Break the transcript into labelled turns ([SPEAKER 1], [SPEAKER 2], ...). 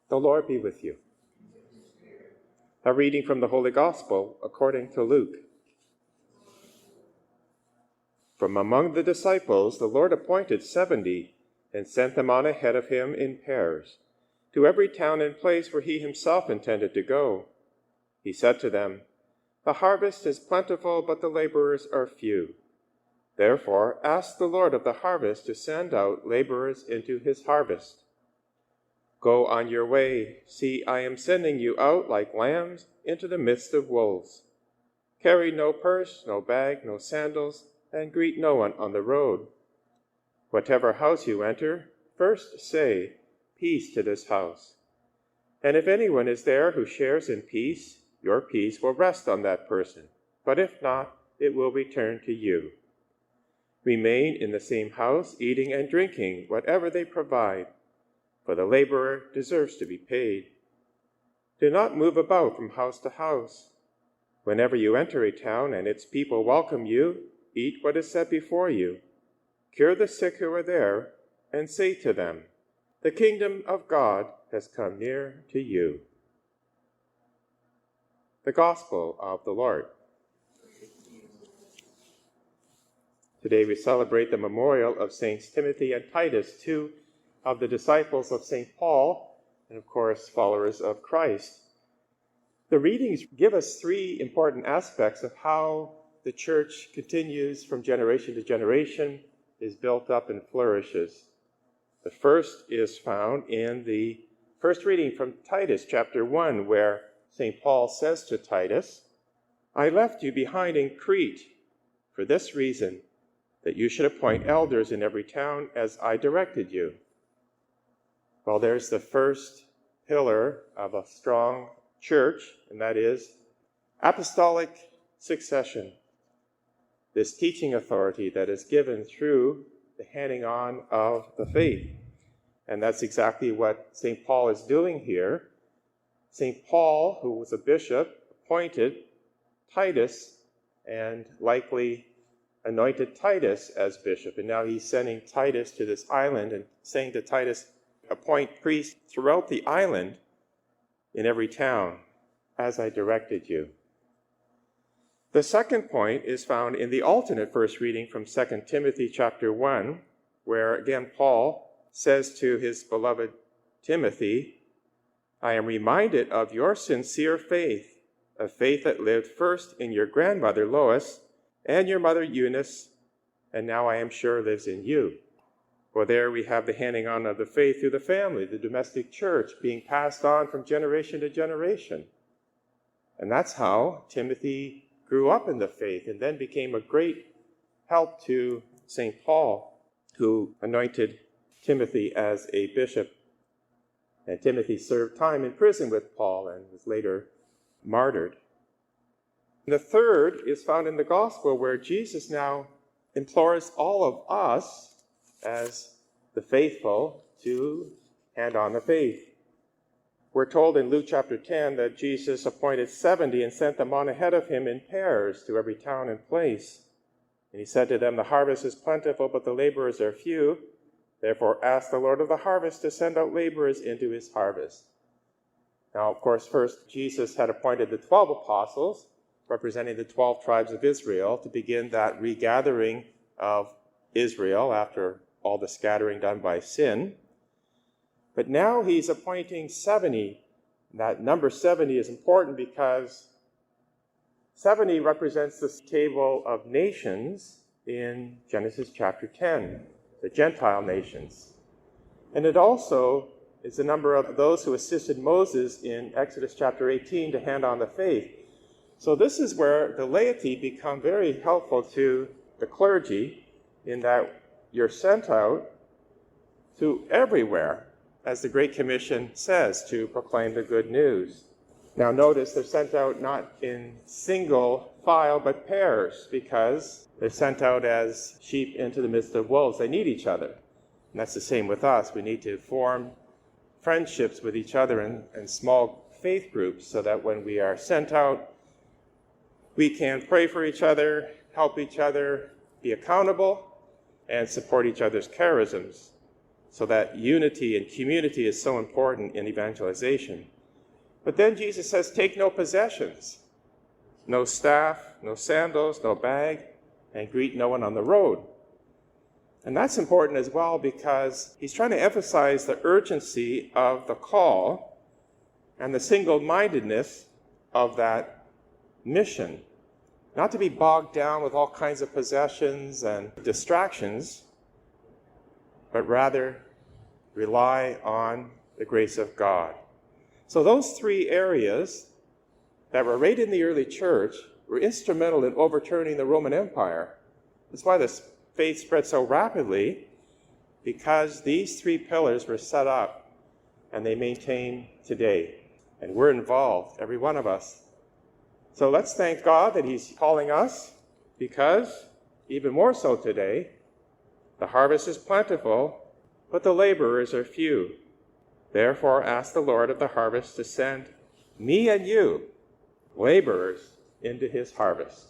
[SPEAKER 1] The Lord be with you. A reading from the Holy Gospel according to Luke. From among the disciples, the Lord appointed 70 and sent them on ahead of him in pairs, to every town and place where he himself intended to go. He said to them, "The harvest is plentiful, but the laborers are few. Therefore, ask the Lord of the harvest to send out laborers into his harvest. Go on your way. See, I am sending you out like lambs into the midst of wolves. Carry no purse, no bag, no sandals, and greet no one on the road. Whatever house you enter, first say, 'Peace to this house.' And if anyone is there who shares in peace, your peace will rest on that person. But if not, it will return to you. Remain in the same house, eating and drinking whatever they provide, for the laborer deserves to be paid. Do not move about from house to house. Whenever you enter a town and its people welcome you, eat what is set before you. Cure the sick who are there, and say to them, 'The kingdom of God has come near to you.'" The Gospel of the Lord. Today we celebrate the memorial of Saints Timothy and Titus, two of the disciples of St. Paul, and of course, followers of Christ. The readings give us three important aspects of how the church continues from generation to generation, is built up and flourishes. The first is found in the first reading from Titus chapter 1, where St. Paul says to Titus, "I left you behind in Crete for this reason, that you should appoint elders in every town as I directed you." Well, there's the first pillar of a strong church, and that is apostolic succession. This teaching authority that is given through the handing on of the faith. And that's exactly what St. Paul is doing here. St. Paul, who was a bishop, appointed Titus and likely anointed Titus as bishop. And now he's sending Titus to this island and saying to Titus, "Appoint priests throughout the island in every town, as I directed you." The second point is found in the alternate first reading from 2 Timothy chapter 1, where again Paul says to his beloved Timothy, "I am reminded of your sincere faith, a faith that lived first in your grandmother Lois and your mother Eunice, and now I am sure lives in you." For there we have the handing on of the faith through the family, the domestic church, being passed on from generation to generation. And that's how Timothy grew up in the faith and then became a great help to St. Paul, who anointed Timothy as a bishop. And Timothy served time in prison with Paul and was later martyred. The third is found in the Gospel, where Jesus now implores all of us as the faithful to hand on the faith. We're told in Luke chapter 10 that Jesus appointed 70 and sent them on ahead of him in pairs to every town and place. And he said to them, "The harvest is plentiful, but the laborers are few. Therefore ask the Lord of the harvest to send out laborers into his harvest." Now, of course, first Jesus had appointed the 12 apostles, representing the 12 tribes of Israel, to begin that regathering of Israel after all the scattering done by sin. But now he's appointing 70. That number 70 is important because 70 represents the table of nations in Genesis chapter 10, the Gentile nations. And it also is the number of those who assisted Moses in Exodus chapter 18 to hand on the faith. So this is where the laity become very helpful to the clergy, in that you're sent out to everywhere, as the Great Commission says, to proclaim the good news. Now notice they're sent out not in single file, but pairs, because they're sent out as sheep into the midst of wolves. They need each other. And that's the same with us. We need to form friendships with each other in small faith groups, so that when we are sent out, we can pray for each other, help each other, be accountable, and support each other's charisms. So that unity and community is so important in evangelization. But then Jesus says, take no possessions, no staff, no sandals, no bag, and greet no one on the road. And that's important as well because he's trying to emphasize the urgency of the call and the single-mindedness of that mission. Not to be bogged down with all kinds of possessions and distractions, but rather rely on the grace of God. So those three areas that were right in the early church were instrumental in overturning the Roman Empire. That's why the faith spread so rapidly, because these three pillars were set up and they maintain today. And we're involved, every one of us. So let's thank God that he's calling us, because, even more so today, the harvest is plentiful, but the laborers are few. Therefore ask the Lord of the harvest to send me and you, laborers, into his harvest.